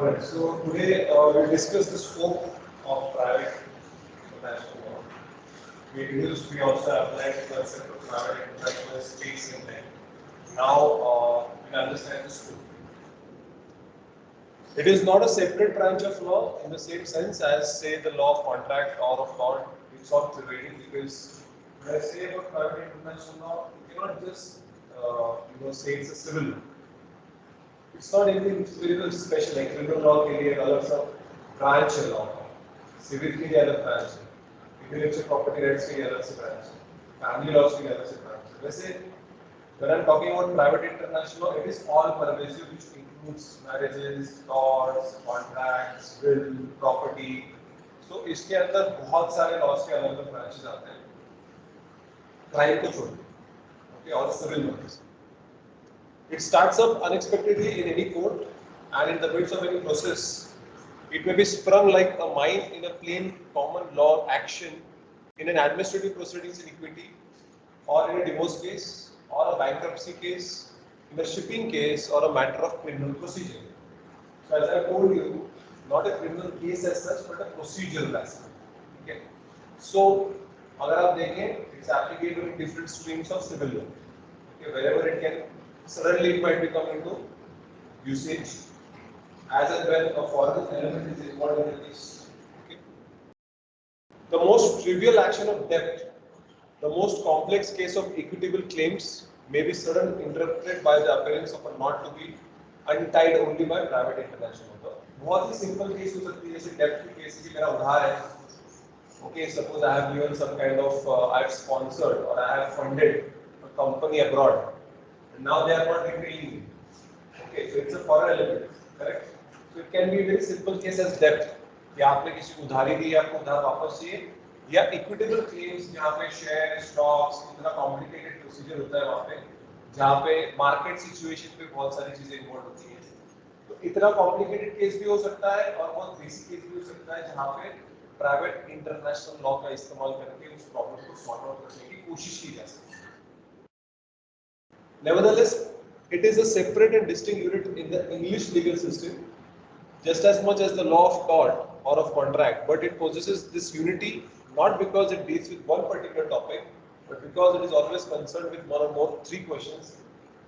Alright, so today we'll discuss the scope of private international law. We also applied the concept of private international space in there. Now we'll understand the scope. It is not a separate branch of law in the same sense as, say, the law of contract or of tort. It's not prevailing because when I say about private international law, you cannot just say it's a civil law. It's not anything very special like criminal law के लिए अलग सा branch है law का, civil के लिए अलग branch है, intellectual property rights के लिए अलग से branch है, family laws के लिए अलग से branch है. वैसे when I'm talking about private international law, it is all pervasive, which includes marriages, torts, contracts, will, property. So इसके अंदर बहुत सारे laws के अलग अलग branches आते हैं. Crime को छोड़, okay, और civil laws. It starts up unexpectedly in any court, and in the midst of any process, it may be sprung like a mine in a plain common law action, in an administrative proceedings in equity, or in a divorce case, or a bankruptcy case, in a shipping case, or a matter of criminal procedure. So as I told you, not a criminal case as such, but a procedural aspect. Okay. So, अगर आप देखें, it's applicable in different streams of civil law. Okay, wherever it can. Suddenly it might become into usage as and when a foreign element is involved in the case. Okay. The most trivial action of debt, the most complex case of equitable claims may be suddenly interrupted by the appearance of a knot to be untied only by private international law. बहुत ही simple case हो सकती है जैसे debt की case की मेरा उधार है. Okay, suppose I have given some kind of I have sponsored or I have funded a company abroad. Now they are not repaying you. Okay, so it's a foreign element, correct? So it can be a very simple case as debt. कि आपने किसी को उधारी दी, आपको उधार वापस चाहिए, या equitable claims जहाँ पे share, stocks, इतना complicated procedure होता है वहाँ पे, जहाँ पे market situation पे बहुत सारी चीजें involved होती हैं. तो इतना complicated case भी हो सकता है और बहुत basic case भी हो सकता है जहाँ पे private international law का इस्तेमाल करके उस problem को sort out करने की कोशिश की जा सकती है. Nevertheless, it is a separate and distinct unit in the English legal system, just as much as the law of tort or of contract, but it possesses this unity not because it deals with one particular topic, but because it is always concerned with one or more three questions.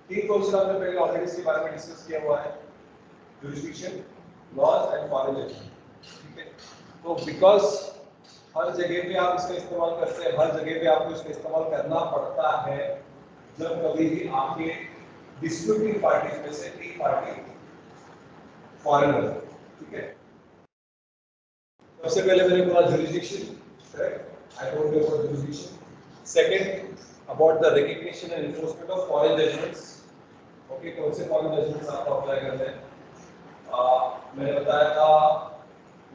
तीन question हमने पहले already इसके बारे में discuss किया हुआ है, jurisdiction, laws and foreign judgment. ठीक है, तो because हर जगह पे आप इसका इस्तेमाल करते हैं, हर जगह पे आपको इसका इस्तेमाल करना पड़ता है जब कभी भी आपके डिस्प्यूटिंग पार्टीज में से एक पार्टी फॉरेनर, ठीक है. सबसे पहले मैंने बोला jurisdiction, correct? I told you about jurisdiction. Second, about the recognition and enforcement of foreign judgments. Okay, कौन से foreign judgments आपको अप्लाई करने हैं? मैंने बताया था,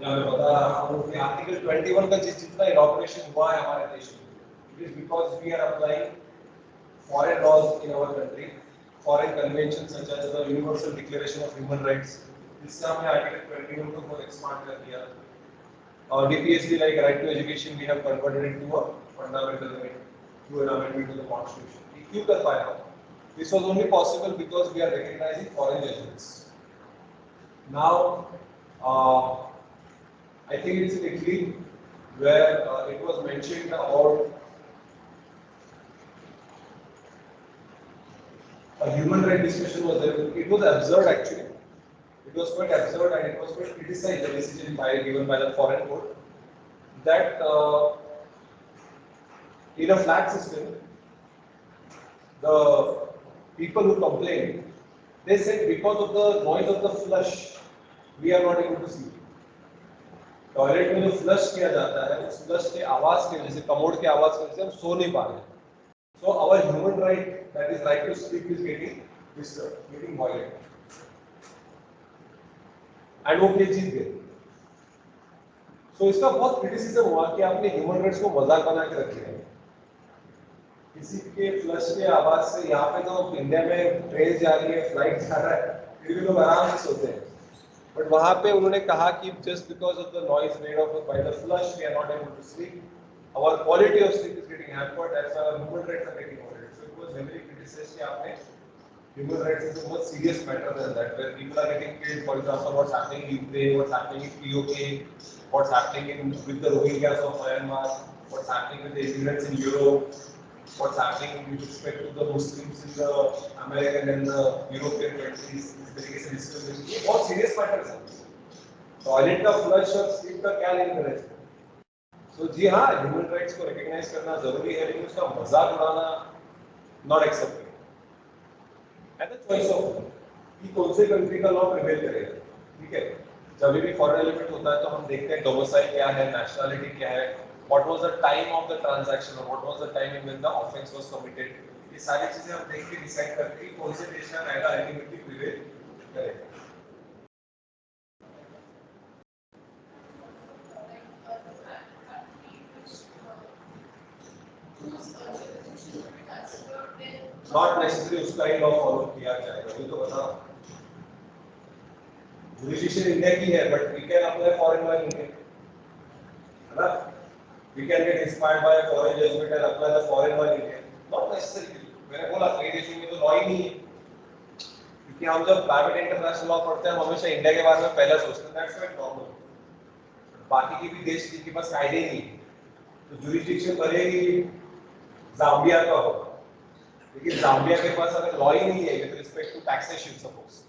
या मैं बता रहा हूँ कि आर्टिकल 21 का जितना इनॉपरेशन हुआ है हमारे देश में, it is because we are applying foreign laws in our country, foreign conventions such as the Universal Declaration of Human Rights. इससे हमने आर्टिकल 21 को बहुत एक्सपांड कर दिया. और DPSC like right to education we have converted it to a fundamental right through an amendment to the Constitution. क्यों कर पाया हम? This was only possible because we are recognizing foreign judgments. Now, I think it's in Italy where it was mentioned about a human rights discussion was there. It was absurd actually. It was quite absurd and it was quite criticized, the decision given by the foreign court, that in a flat system, the people who complained, they said because of the noise of the flush, we are not able to sleep. Toilet में जो flush किया जाता है, उस flush के आवाज के वजह से, कमोड के आवाज की वजह से हम सो नहीं पा रहे. So our human right, that is right to sleep, is getting disturbed, getting violated. And वो केस जीत गए. So इसका बहुत क्रिटिसिज्म हुआ कि आपने ह्यूमन राइट्स को मजाक बना के रखे हैं. किसी के फ्लश के आवाज से, यहाँ पे तो इंडिया में ट्रेन जा रही है, फ्लाइट जा रहा है, फिर भी लोग आराम से सोते हैं. बट वहाँ पे उन्होंने कहा कि just because of the noise made of by the flush, we are not able to sleep. Our quality of sleep is getting hampered. That's why our human rights are getting violated. So it was heavily criticized कि आपने Human rights is a much serious matter than that, where people are getting killed. For example, what's happening in Ukraine, what's happening in POK, what's happening with the Rohingyas of Myanmar, what's happening with the immigrants in Europe, what's happening with respect to the Muslims in the American and the European countries. इस तरीके से discrimination ये बहुत serious matters है. Toilet का flush और sleep का क्या link है? So जी हाँ, human rights को recognize करना जरूरी है, लेकिन उसका मजाक उड़ाना not acceptable. And the choice of कि कौन से कंट्री का लॉ प्रिवेल करेगा, ठीक है? जब भी फॉरेन एलिमेंट होता है तो हम देखते हैं डोमिसाइल क्या है, नेशनलिटी क्या है, what was the time of the transaction और what was the time when the offence was committed. ये सारी चीजें हम देख के डिसाइड करते हैं कि कौन से देश का कायदा अल्टीमेटली प्रिवेल करेगा. नॉट नेसेसरी उसका ही लॉ फॉलो किया जाएगा, ये तो बता. जुरिडिक्शन इंडिया की है, but we can apply foreign law in India, है ना? We can get inspired by foreign judgment and apply the foreign law in India. Not necessary. मैंने बोला कई देशों में तो लॉ ही नहीं है, क्योंकि हम जब प्राइवेट इंटरनेशनल लॉ पढ़ते हैं हम हमेशा इंडिया के बारे में पहले सोचते हैं. That's very normal. बाकी की भी देश के पास कायदे नहीं है, तो जुरिडिक्शन भले ही जाम्बिया का हो, लेकिन जाम्बिया के पास अगर लॉ ही नहीं है with respect to taxation, suppose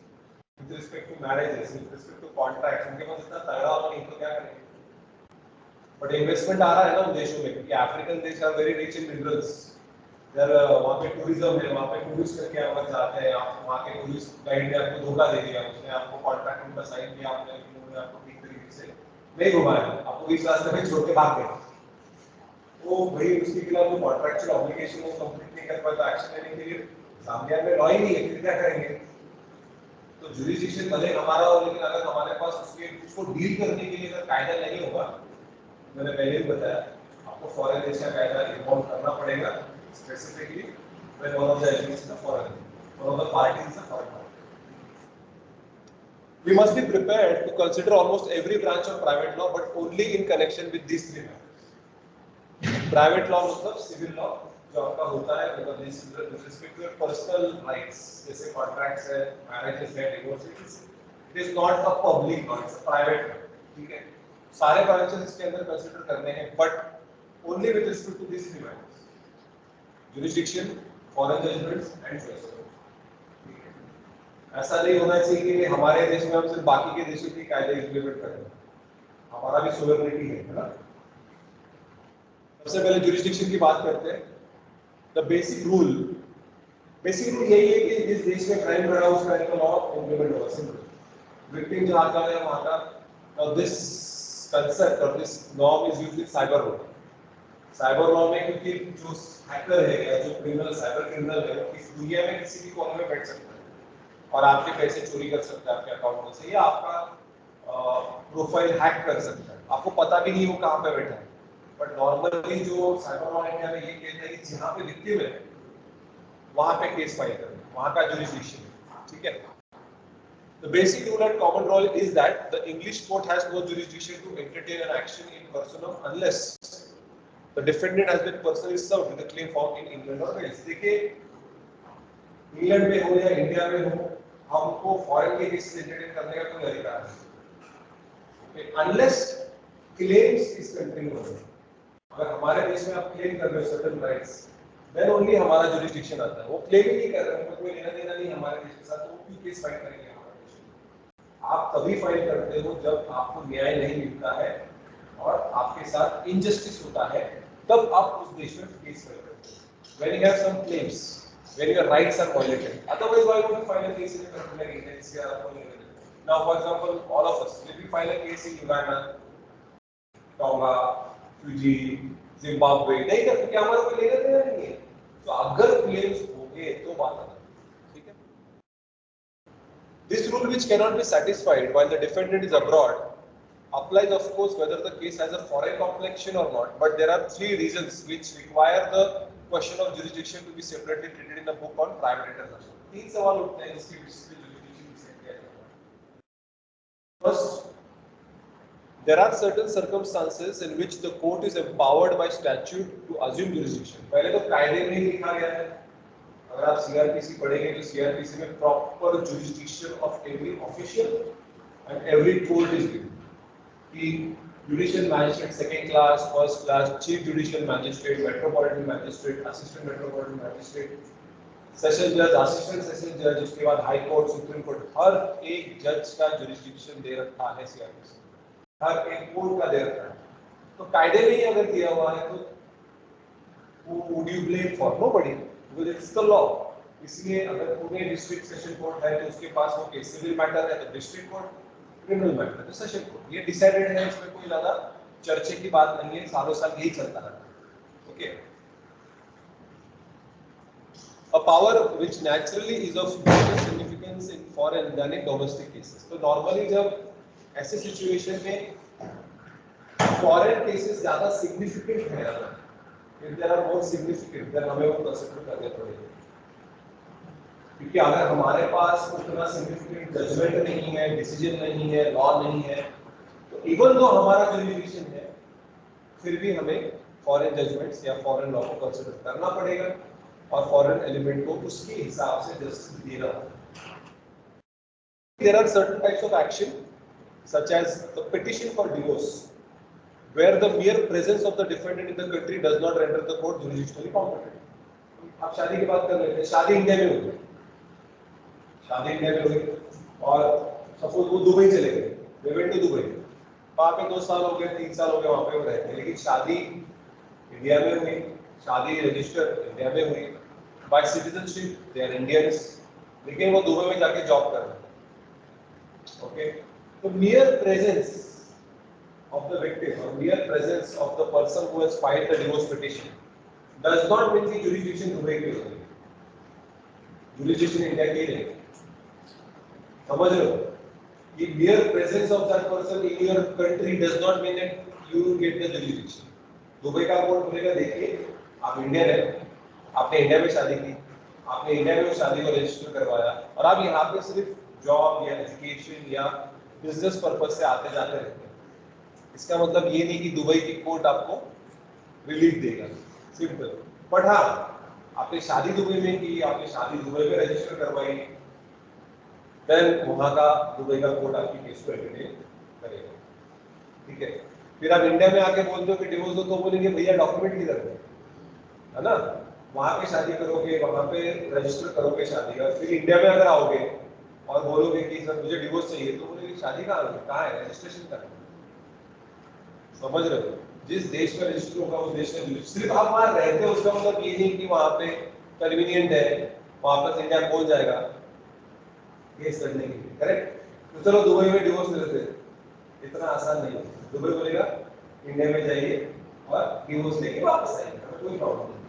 with respect to marriages, with respect to contracts, उनके पास इतना तगड़ा होगा नहीं तो क्या करेंगे? बट इन्वेस्टमेंट आ रहा है ना उन देशों में, क्योंकि अफ्रीकन देश are very rich in minerals. वहाँ पे टूरिज्म है, वहाँ पे टूरिस्ट करके आप जाते हैं, आप वहाँ के टूरिस्ट गाइड ने आपको धोखा दे दिया, उसने आपको कॉन्ट्रैक्ट उनका साइन किया, आपने उन्होंने आपको ठीक तरीके से नहीं घुमाया, आपको इस रास्ते में छोड़ के भाग गए. वो भाई उसके खिलाफ जो कॉन्ट्रैक्चुअल ऑब्लिगेशन है वो कंप्लीट नहीं कर पाता, एक्शन लेने के लिए जाम्बिया में लॉ ही नहीं है, फिर क्या करेंगे? तो जुरिडिक्शन भले हमारा हो, लेकिन अगर हमारे पास उसको डील करने के लिए अगर कायदा नहीं होगा, मैंने पहले भी बताया आपको फॉरेन देश का कायदा इन्वॉल्व करना पड़ेगा, specifically when one of the elements is the foreign, one of the parties is the foreign party. We must be prepared to consider almost every branch of private law, but only in connection with these three matters. Private law मतलब civil law जो आपका होता है, मतलब with respect to your personal rights, जैसे contracts है, marriages है, divorce, it is not a public law, it's private law. ठीक है, सारे ब्रांचेस इसके अंदर कंसीडर करने हैं, but only with respect to this three matters: jurisdiction, foreign judgments and choice. ऐसा नहीं होना चाहिए कि हमारे देश में हम सिर्फ बाकी के देशों के कायदे इंप्लीमेंट करें, हमारा भी सोवरेनिटी है ना. सबसे पहले जुरिडिक्शन की बात करते हैं. द बेसिक रूल यही है कि जिस देश में क्राइम हो रहा है उस क्राइम का लॉ इंप्लीमेंट होगा. सिंपल. विक्टिम जहां का है वहां का. नाउ दिस कंसेप्ट और this norm is used in cyber law. Cyber law में क्योंकि जो हैकर है या जो क्रिमिनल, साइबर क्रिमिनल है, वो इस दुनिया में किसी भी कोने में बैठ सकता है और आपके पैसे चोरी कर सकता है आपके अकाउंट में से, या आपका प्रोफाइल हैक कर सकता है, आपको पता भी नहीं वो कहाँ पे बैठा है. बट नॉर्मली जो साइबर लॉ इंडिया में ये कहता है कि जहाँ पे विक्टिम है वहाँ पे केस फाइल करें, वहाँ का जुरिडिक्शन. ठीक है. The basic rule and common law is that the English court has no jurisdiction to entertain an action in personam unless the defendant has been personally served with a claim filed in England or Wales. देखिए, England में हो या India में हो, हमको foreign के case entertain करने का कोई अधिकार नहीं, अनलेस क्लेम्स इस कंट्री में हो. अगर हमारे देश में आप क्लेम कर रहे हो सर्टेन राइट्स, देन ओनली हमारा जुरिडिक्शन आता है. वो क्लेम ही नहीं कर रहे हैं, कोई लेना देना नहीं हमारे देश के साथ, तो वो क्यों केस फाइल करेंगे हमारे देश में? आप तभी फाइल करते हो जब आपको न्याय नहीं मिलता है और आपके साथ इनजस्टिस होता है, तब आप उस देश में केस फाइल करते हो. When you have some claims, when your rights are violated, otherwise why would you file a case in a country like Indonesia or India? Now, for example, all of us, if we file a case in Uganda, Tonga, Fiji, Zimbabwe, नहीं करते, क्या हमारा कोई लेना देना नहीं है. तो अगर क्लेम्स होंगे तो बात आता है. ठीक है. This rule, which cannot be satisfied while the defendant is abroad, applies of course whether the case has a foreign complexion or not. But there are three reasons which require the question of jurisdiction to be separately treated in the book on private international. तीन सवाल उठते हैं जिसके basis पे jurisdiction decide किया जाता है. First, there are certain circumstances in which the court is empowered by statute to assume jurisdiction. पहले तो कायदे में ही लिखा गया है अगर आप सीआरपीसी पढ़ेंगे तो सीआरपीसी में proper jurisdiction of every official and every court is given कि judicial magistrate second class, first class, chief judicial magistrate, metropolitan magistrate, assistant metropolitan magistrate, session जज, असिस्टेंट सेशन जज, उसके बाद हाई कोर्ट, सुप्रीम कोर्ट, हर एक जज का jurisdiction दे रखा है सीआरपीसी, हर एक कोर्ट का दे रखा है। तो कायदे में ही अगर दिया हुआ है तो would you blame for? Nobody, because it's the law. इसलिए अगर पुणे डिस्ट्रिक्ट सेशन कोर्ट है तो उसके पास वो केस सिविल मैटर है, तो डिस्ट्रिक्ट कोर्ट क्रिमिनल मैटर है तो सेशन कोर्ट, ये डिसाइडेड है, इसमें कोई ज्यादा चर्चे की बात नहीं है, सालों साल यही चलता रहा। Okay, a power which naturally is of greater significance in foreign than in domestic cases. तो नॉर्मली जब ऐसे सिचुएशन में फॉरेन केसेस ज्यादा सिग्निफिकेंट है, if there are more significant, then हमें वो कंसीडर करने पड़ेंगे, क्योंकि अगर हमारे पास उतना सिग्निफिकेंट जजमेंट नहीं है, डिसीजन नहीं है, लॉ नहीं है, तो इवन दो हमारा जुरिडिक्शन है, फिर भी हमें फॉरेन जजमेंट्स या फॉरेन लॉ को कंसीडर करना पड़ेगा और फॉरेन एलिमेंट को उसके हिसाब से जस्टिस देना होगा। There are certain types of action such as the petition for divorce, where the mere presence of the defendant in the country does not render the court jurisdictionally competent। आप शादी की बात कर रहे थे, शादी इंडिया में हुई, शादी इंडिया में हुई और सपोज वो दुबई चले गए, वे वेंट टू दुबई, वहाँ पे 2 साल हो गए, 3 साल हो गए, वहाँ पे वो रहते हैं, लेकिन शादी इंडिया में हुई, शादी रजिस्टर इंडिया में हुई, by citizenship they are Indians, लेकिन वो दुबई में जाके जॉब कर रहे हैं। ओके, तो mere presence of the victim or mere presence of the person who has filed the divorce petition does not mean कि jurisdiction दुबई की होगी, jurisdiction इंडिया की नहीं, समझ रहे हो? ये mere presence of that person in your country does not mean that you get the jurisdiction। Dubai का कोर्ट बोलेगा देखिए आप इंडियन हैं, आपने इंडिया में शादी की, आपने इंडिया में उस शादी को रजिस्टर करवाया और आप यहाँ पे सिर्फ जॉब या एजुकेशन या बिजनेस पर्पज से आते जाते रहते हैं, इसका मतलब ये नहीं कि दुबई की कोर्ट आपको रिलीफ देगा, सिंपल। बट हाँ, आपने शादी दुबई में की, आपने शादी दुबई में रजिस्टर करवाई, देन वहां का दुबई का कोर्ट आपकी केस को एंटरटेन करेगा, ठीक है। फिर आप इंडिया में आके बोलते हो कि डिवोर्स दो, तो बोलेंगे भैया डॉक्यूमेंट किधर है ना, वहां पे शादी करोगे, वहां पे रजिस्टर करोगे शादी का, फिर इंडिया में अगर आओगे और बोलोगे कि सर मुझे डिवोर्स चाहिए, तो बोलेंगे शादी कहाँ है, रजिस्ट्रेशन कहाँ है, समझ रहे हो? जिस देश में रजिस्टर होगा उस देश में, सिर्फ आप वहां रहते हो उसका मतलब ये नहीं कि वहां पे कन्वीनियंट है, वापस इंडिया पहुंच जाएगा केस करने के लिए, करेक्ट। तो चलो दुबई में डिवोर्स ले लेते, इतना आसान नहीं है, दुबई बोलेगा इंडिया में जाइए और डिवोर्स लेके वापस आइए, कोई प्रॉब्लम नहीं।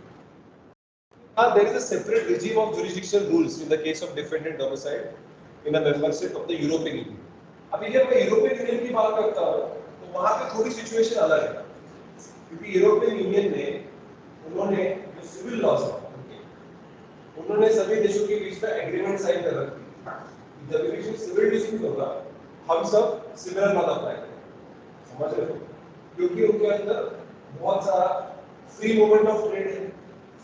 There is a separate regime of jurisdictional rules in the case of defendant domiciled in a membership of the European Union। अभी जब मैं यूरोपियन यूनियन की बात करता हूँ तो वहाँ पे थोड़ी सिचुएशन अलग है, क्योंकि यूरोपियन यूनियन में उन्होंने जो सिविल लॉज है उन्होंने सभी देशों के बीच में एग्रीमेंट साइन कर रखी है, जब भी कोई सिविल डिस्प्यूट होगा हम सब सिमिलर लॉ अप्लाई करेंगे, समझ रहे हो? क्योंकि उनके अंदर बहुत सारा फ्री मूवमेंट ऑफ ट्रेड है,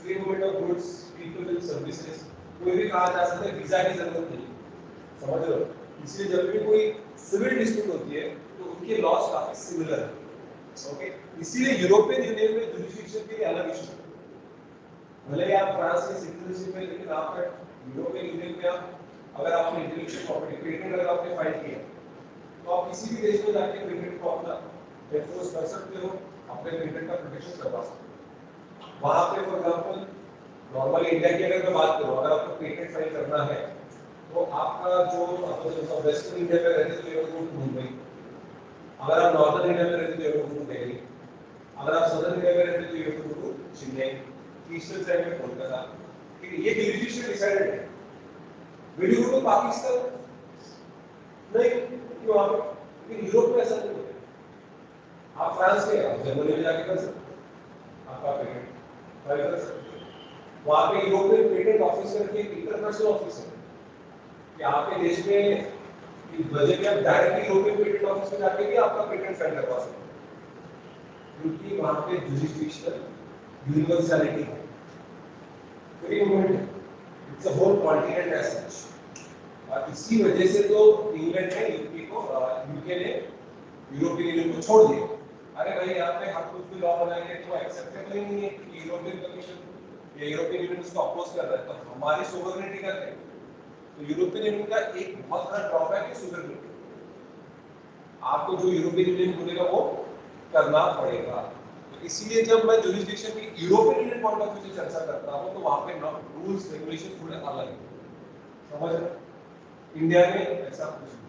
free movement of goods, people and services, कोई भी कहा जा सकता है वीजा की जरूरत नहीं, समझ रहे हो? इसलिए जब भी कोई सिविल डिस्प्यूट होती है तो उनके लॉज काफी सिमिलर है। ओके, इसीलिए यूरोपियन यूनियन में जुरिस्डिक्शन के लिए अलग इशू है, भले ही आप फ्रांस के सिटीजनशिप में, लेकिन आप यूरोपियन यूनियन में आप अगर आपने इंटेलेक्चुअल प्रॉपर्टी पेटेंट अगर आपने फाइल किया तो आप किसी भी देश में जाके पेटेंट को अपना एनफोर्स कर सकते हो, अपने पेटेंट का प्रोटेक्शन करवा सकते हो। वहां पे फॉर एग्जांपल नॉर्मली इंडिया की अगर मैं बात करूं, अगर आपको पेटेंट फाइल करना है तो आपका जो वेस्टर्न इंडिया में रहते हो तो मुंबई, अगर आप नॉर्दर्न इंडिया में रहते हो तो दिल्ली, अगर आप सदर्न इंडिया में रहते हो तो चेन्नई, ईस्टर्न साइड में कोलकाता, ये जुरिस्डिक्शन डिसाइडेड है। Will you go to Pakistan? नहीं, क्यों? आप यूरोप में ऐसा नहीं होता, आप फ्रांस में आप जर्मनी में जाके कर सकते हो, आपका पेटेंट फाइल कर सकते हो। वहां पे यूरोपियन पेटेंट ऑफिस करके एक इंटरनेशनल ऑफिस है कि आपके देश में वजह कि आप डायरेक्टली यूरोपियन पेटेंट ऑफिस में जाके भी आपका पेटेंट फाइल करवा सकते हो, क्योंकि वहां पे जुरिस्डिक्शनल यूनिवर्सैलिटी है, फ्री मूवमेंट है। It's a whole continent as such. और इसी वजह से तो इंग्लैंड ने यूके ने यूरोपियन यूनियन को छोड़ दिया। अरे भाई यहाँ पे हम कुछ भी लॉ बनाएंगे तो एक्सेप्टेबल ही नहीं है कि यूरोपियन कमीशन या यूरोपियन यूनियन उसको अपोज कर रहा है, तो हमारी सोवरेनिटी का क्या? तो यूरोपियन यूनियन का एक बहुत बड़ा ड्रॉबैक है सोवरेनिटी। आपको जो यूरोपियन यूनियन बोलेगा वो करना पड़ेगा। तो इसीलिए जब मैं जुरिसडिक्शन की European union point of view से चर्चा करता हूँ तो वहाँ पे रूल्स रेगुलेशन थोड़े अलग हैं, समझ रहे? इंडिया में ऐसा कुछ नहीं,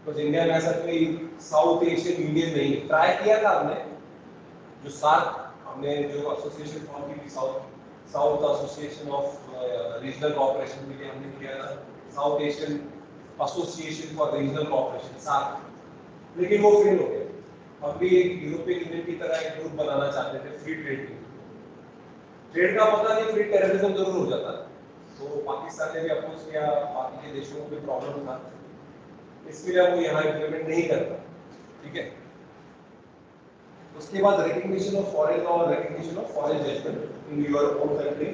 तो इंडिया में ऐसा कोई साउथ एशियन यूनियन नहीं। ट्राई किया था हमने, जो सार्क हमने जो एसोसिएशन फॉर्म की थी, south association of regional cooperation के लिए हमने किया था, south Asian association for regional cooperation SAARC, लेकिन वो फेल हो गया। अब भी एक यूरोपियन यूनियन की तरह एक ग्रुप बनाना चाहते थे फ्री ट्रेड के, ट्रेड का पता नहीं फ्री टेररिज्म जरूर हो जाता, तो पाकिस्तान ने भी अपोज किया, बाकी के देशों को भी प्रॉब्लम था, इसके लिए वो यहाँ इम्प्लीमेंट नहीं करता। ठीक है, उसके बाद रिकग्निशन ऑफ फॉरेन लॉ और recognition of foreign judgment in your own country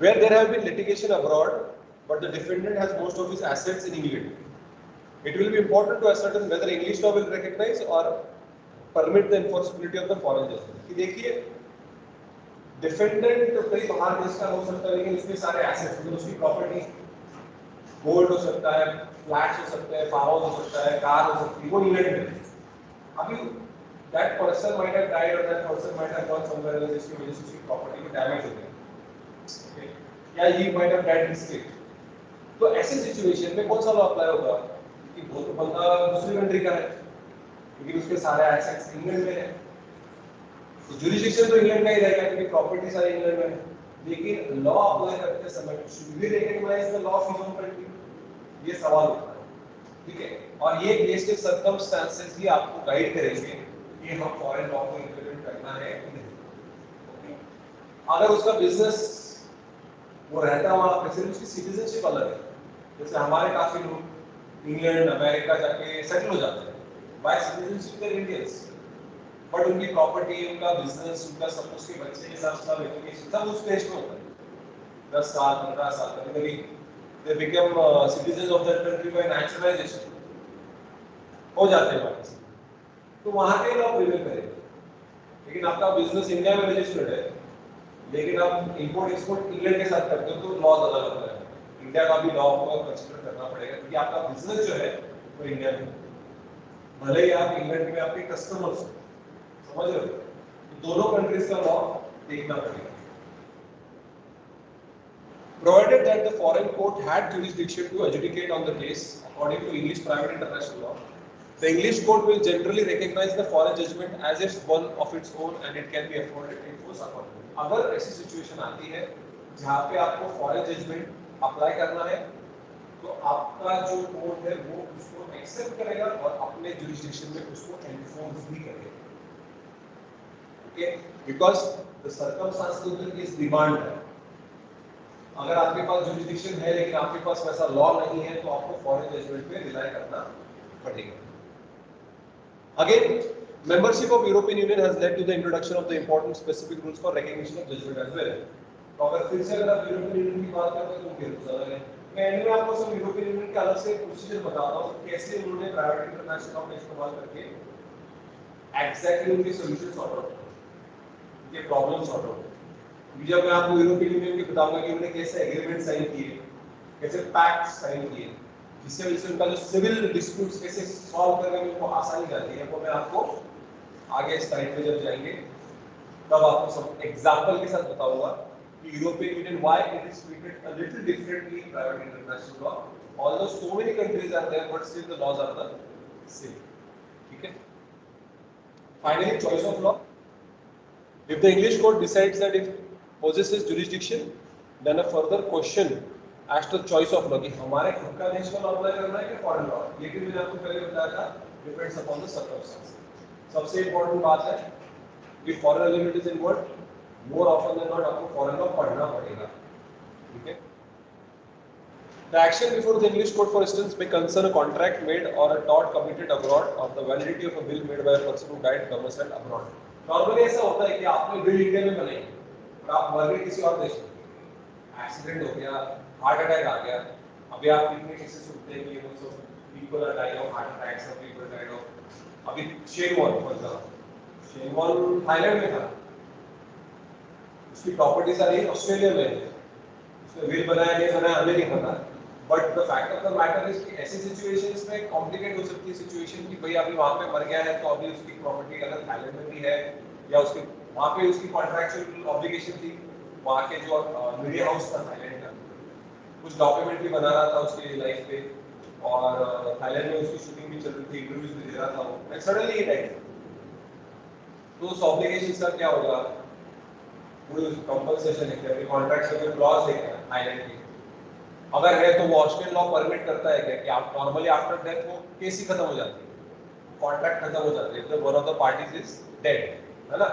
where there have been litigation abroad but the defendant has most of his assets in England. It will be important to ascertain whether English law will recognize or permit the enforceability of the foreign judgment. कि देखिए defendant तो कई बाहर देश का हो सकता है, लेकिन उसके सारे एसेट्स मतलब उसकी प्रॉपर्टी, गोल्ड हो सकता है, फ्लैट्स हो सकते हैं, फार्म हाउस हो सकता है, कार हो सकती है, वो इंग्लैंड में। अभी that person might have died और that person might have gone somewhere else, जिसकी वजह से उसकी प्रॉपर्टी को डैमेज हो गया, या he might have died in state. तो ऐसे सिचुएशन में कौन सा लॉ अप्लाई होगा? कि वो तो बंदा दूसरी कंट्री का है लेकिन उसके सारे एसेट्स इंग्लैंड में है, तो जुरिसडिक्शन तो इंग्लैंड का ही रहेगा क्योंकि प्रॉपर्टी सारी इंग्लैंड में है। लेकिन लॉ अप्लाई करते समय should we recognize the law of his own country, ये सवाल उठता है। ठीक है, और ये बेस्ड सर्कमस्टेंसेस भी आपको गाइड करेंगे कि हम फॉरेन लॉ को इंप्लीमेंट करना है कि नहीं। अगर उसका बिजनेस वो रहता है वहां पे, सिर्फ उसकी सिटीजनशिप अलग है, जैसे हमारे काफी लोग इंग्लैंड अमेरिका जाके सेटल हो जाते हैं by citizenship they Indians, but उनकी प्रॉपर्टी, उनका बिजनेस, उनका सब, उसके बच्चे के साथ सब एजुकेशन सब उस देश में होता है। 10 साल 15 साल कभी they become citizen of that country bye naturalisation हो जाते हैं वापस, तो वहां के लॉ प्रिवेल करेंगे। लेकिन आपका बिजनेस इंडिया में रजिस्टर्ड है लेकिन आप इंपोर्ट एक्सपोर्ट इंग्लैंड के साथ करते हो तो लॉज अलग अलग है, इंडिया का भी लॉ को कंसीडर करना पड़ेगा क्योंकि आपका बिजनेस जो है वो इंडिया में, भले ही आप इंग्लैंड में आपके कस्टमर्स हो, समझ रहे हो? तो दोनों कंट्रीज का लॉ देखना पड़ेगा। Provided that the foreign court had jurisdiction to adjudicate on the case according to English private international law, the English court will generally recognize the foreign judgment as if one of its own and it can be afforded enforce accordingly. अगर ऐसी situation आती है जहाँ पे आपको foreign judgement apply करना है तो आपका जो कोर्ट है वो उसको एक्सेप्ट करेगा और अपने जुरिसडिक्शन में उसको एनफोर्स भी करेगा। Okay, because the circumstances is demand है। अगर आपके पास जुरिसडिक्शन है लेकिन आपके पास वैसा लॉ नहीं है तो आपको फॉरेन जजमेंट पे रिलाई करना पड़ेगा। Again, membership of European Union has led to the introduction of the important specific rules for recognition of judgment as well. तो अगर फिर से अगर आप यूरोपियन यूनियन की बात करते हैं तो फिर कुछ अलग है। मैं एंड में आपको सब यूरोपियन यूनियन के अलग से प्रोसीजर बताता हूँ कैसे उन्होंने प्राइवेट इंटरनेशनल लॉ का इस्तेमाल करके एग्जैक्टली उनके सॉल्यूशन सॉर्ट आउट किए, उनके प्रॉब्लम सॉर्ट आउट। जब मैं आपको यूरोपियन यूनियन के बताऊंगा कि उन्होंने कैसे एग्रीमेंट साइन किए, कैसे पैक्ट साइन किए, जिससे वजह से उनका जो सिविल डिस्प्यूट्स कैसे सॉल्व करने में उनको आसानी जाती है, वो मैं आपको आगे स्लाइड में जब जाएंगे तब आपको सब एग्जांपल के साथ बताऊंगा कि European union why it is treated a little differently in private international law, although so many countries are there but still the laws are the same. ठीक है, finally choice of law. If the English court decides that it possesses jurisdiction, then a further question as to choice of law कि हमारे खुद का देश का law apply करना है कि फॉरेन लॉ। लेकिन मैंने आपको पहले बताया था डिपेंड्स अपॉन द सर्कमस्टेंसेस। सबसे इम्पोर्टेंट बात है कि foreign element is involved, more often than not आपको फॉरेन लॉ पढ़ना पड़ेगा। ठीक है, The action before the English court, for instance, may concern a contract made or a tort committed abroad or the validity of a bill made by a person who died domiciled abroad. Normally ऐसा होता है कि आपने bill India में बनाई और आप मर गए किसी और देश में, एक्सीडेंट हो गया, हार्ट अटैक आ गया, अभी आप कितने केसेस सुनते हैं कि वो people are dying of heart attack, some people died of, अभी Shane Warne for example, Shane Warne Thailand में था, उसकी प्रॉपर्टी सारी ऑस्ट्रेलिया में है, उसने विल बनाया नहीं बनाया हमें नहीं पता, but the fact of the matter is कि ऐसी सिचुएशंस में कॉम्प्लिकेट हो सकती है सिचुएशन कि भाई अभी वहां पे मर गया है तो अभी उसकी प्रॉपर्टी अगर थाईलैंड में भी है या उसके वहां पे उसकी कॉन्ट्रैक्चुअल ऑब्लिगेशन थी, वहां के जो मीडिया हाउस था थाईलैंड का कुछ डॉक्यूमेंट्री बना रहा था उसकी लाइफ पे और थाईलैंड में उसकी शूटिंग भी चल रही थी, इंटरव्यूज भी दे रहा था वो, एंड सडनली ही डाइड। तो उस ऑब्लिगेशन का क्या होगा, वो कंपनसेशन है क्या, कॉन्ट्रैक्ट में क्लॉज है क्या थाईलैंड की, अगर है तो वो ऑस्ट्रेलियन लॉ परमिट करता है क्या कि आप नॉर्मली आफ्टर डेथ वो केस ही खत्म हो जाती है, कॉन्ट्रैक्ट खत्म हो जाती है, तो one of the parties is dead, है ना,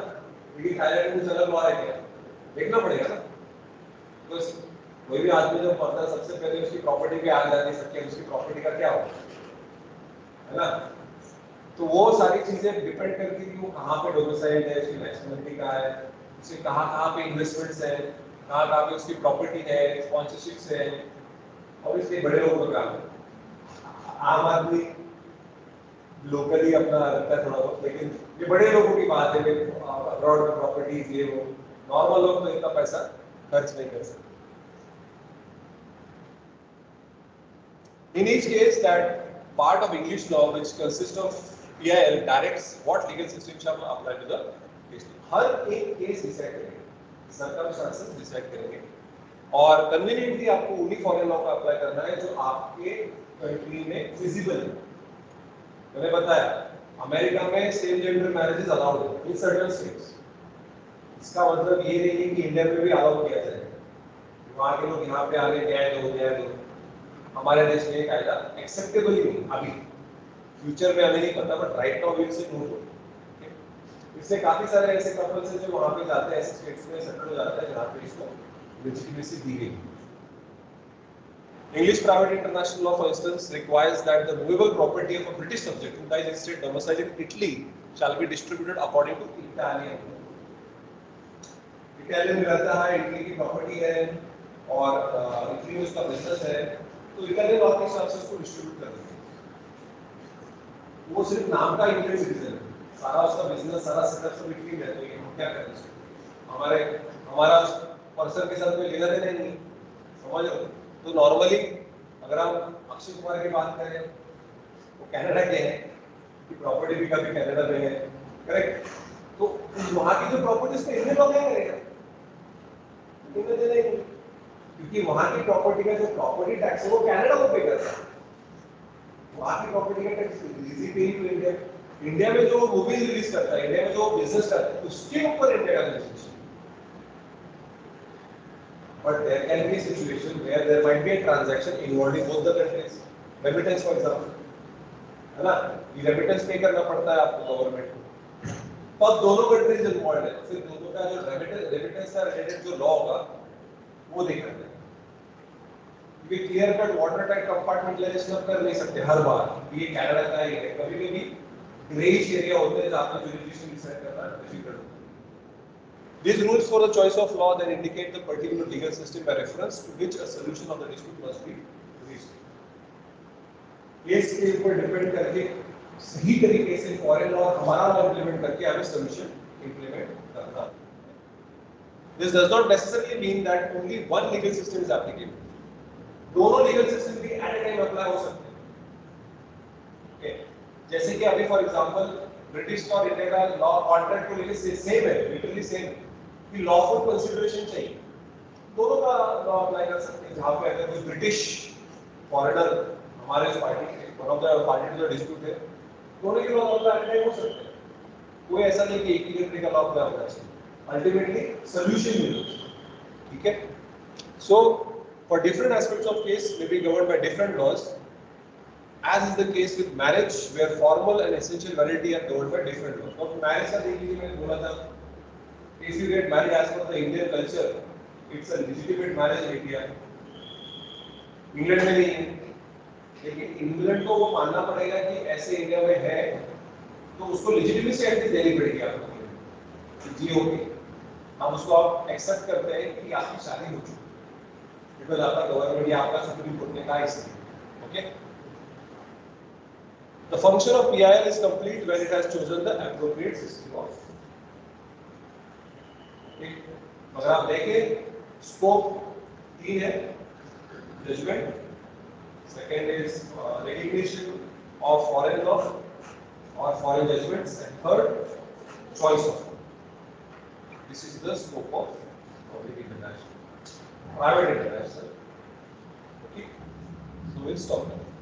लेकिन थाईलैंड में चलन लॉ है क्या, देखना पड़ेगा ना, तो कोई भी आदमी जब मरता है सबसे पहले उसकी प्रॉपर्टी पे आ जाती है सबके, उसकी प्रॉपर्टी का क्या होगा, है ना, तो वो सारी चीजें डिपेंड करती है कि वो कहाँ पे डोमिसाइल्ड है, उसकी नेशनलिटी कहाँ है, उसके कहाँ पे इन्वेस्टमेंट्स है, कहाँ पे उसकी प्रॉपर्टी है, स्पॉन्सरशिप्स है, और इसलिए बड़े लोगों का काम है, आम आदमी लोकली अपना रखता है थोड़ा बहुत, लेकिन ये बड़े लोगों की बात है, अब्रॉड में प्रॉपर्टीज ये वो, नॉर्मल लोग तो इतना पैसा खर्च नहीं कर सकते। In each case, that part of English law which consists of PIL directs what legal system shall apply to the case. हर एक केस डिसाइड करेंगे, सर्कमस्टांसेस डिसाइड करेंगे, और कन्वीनियंटली आपको उन्हीं फॉरेन लॉ का अप्लाई करना है जो आपके कंट्री में फिजिबल है। मैंने बताया अमेरिका में सेम जेंडर मैरिजेस अलाउड है इन सर्टेन स्टेट्स, इसका मतलब ये नहीं है कि इंडिया में भी अलाउ किया जाए, वहाँ के लोग यहाँ पे आगे न्याय दो, हमारे देश में कायदा एक्सेप्टेबल ही नहीं अभी, फ्यूचर में हमें नहीं पता, बट राइट नाउ वी से नो टू। इससे काफी सारे ऐसे कपल्स हैं जो वहां पे जाते हैं, ऐसे स्टेट्स में सेटल हो जाते हैं जहां पे इसको लेजिटिमेसी दी गई। English private international law, for instance, requires that the movable property of a British subject who dies in state domicile in Italy shall be distributed according to Italian. Italian में रहता है, इटली की property है और Italy में उसका business है, तो इटालियन लॉ के हिसाब से उसको डिस्ट्रीब्यूट कर देंगे। वो सिर्फ नाम का इंडियन सिटीजन है, सारा उसका बिजनेस सारा सेटअप सब इटली में है, तो ये हम क्या करें उसको, हमारा पर्सन के साथ कोई लेना देना नहीं, समझ लो। तो नॉर्मली अगर हम अक्षय कुमार की बात करें, वो कनाडा के हैं, कि प्रॉपर्टी भी कभी कनाडा में है, करेक्ट, तो वहाँ की जो प्रॉपर्टी उसको इंडियन लॉ क्या करेगा, इंडियन देना ही नहीं, क्योंकि वहाँ की प्रॉपर्टी का जो प्रॉपर्टी टैक्स है वो कनाडा को पे करता है, वहाँ की प्रॉपर्टी का टैक्स इजी पे टू इंडिया, इंडिया में जो मूवीज रिलीज करता है, इंडिया में जो बिजनेस करता है, उसके ऊपर इंडिया का registration. But there can be a situation where there might be a transaction involving both the countries, remittance for example, है ना, ये remittance पे करना पड़ता है आपको गवर्नमेंट को, और दोनों कंट्रीज इन्वॉल्व है, फिर दोनों का जो रेमिटेंस का रिलेटेड जो लॉ होगा वो देखना है, क्योंकि clear cut water type compartmentalisation आप कर नहीं सकते हर बार, ये कनाडा का ही है, कभी-कभी ग्रेइश एरिया होते हैं जहाँ पे जुरिडिक्शन डिसाइड करना डिफिकल्ट होता है। These rules for the choice of law then indicate the particular legal system by reference to which a solution of the dispute must be reached. Case के ऊपर depend करके सही तरीके से फॉरेन लॉ हमारा लॉ इंप्लीमेंट करके हमें solution implement करना। This does not necessarily mean that only one legal system is applicable. दोनों लीगल सिस्टम भी एट ए टाइम अप्लाई हो सकते हैं। ओके, जैसे कि अभी फॉर एग्जांपल ब्रिटिश और इंडिया का लॉ कॉन्ट्रैक्ट को लेकर सेम है, लिटरली सेम, कि लॉफुल कंसीडरेशन चाहिए, दोनों का लॉ अप्लाई कर सकते हैं। जहाँ पे अगर कोई ब्रिटिश फॉरेनर हमारे इस पार्टी के वन ऑफ द पार्टी जो डिस्प्यूट है, दोनों के लॉ अप्लाई हो सकते हैं, कोई ऐसा नहीं कि एक ही कंट्री का लॉ अप्लाई होना चाहिए, अल्टीमेटली सॉल्यूशन मिले, ठीक है। सो for different aspects of case may be governed by different laws, as is the case with marriage where formal and essential validity are governed by different laws. अब marriage का देख लीजिए, मैंने बोला था if you get married as per the Indian culture, it's a legitimate marriage in India. England में नहीं है, लेकिन इंग्लैंड को वो मानना पड़ेगा कि ऐसे इंडिया में है, तो उसको लेजिटिमेसी एंट्री देनी पड़ेगी आपको, जी ओके, हम उसको आप एक्सेप्ट करते हैं कि आपकी शादी हो चुकी है, बिकॉज आपका गवर्नमेंट या आपका सुप्रीम कोर्ट ने कहा इसलिए. Okay. The function of PIL is complete when it has chosen the appropriate system of. ठीक. अगर आप देखें स्कोप 3 है. Judgment. Second is recognition of foreign law or foreign judgments, and third, choice of law. This is the scope of public international, private international. Okay, so we'll stop there.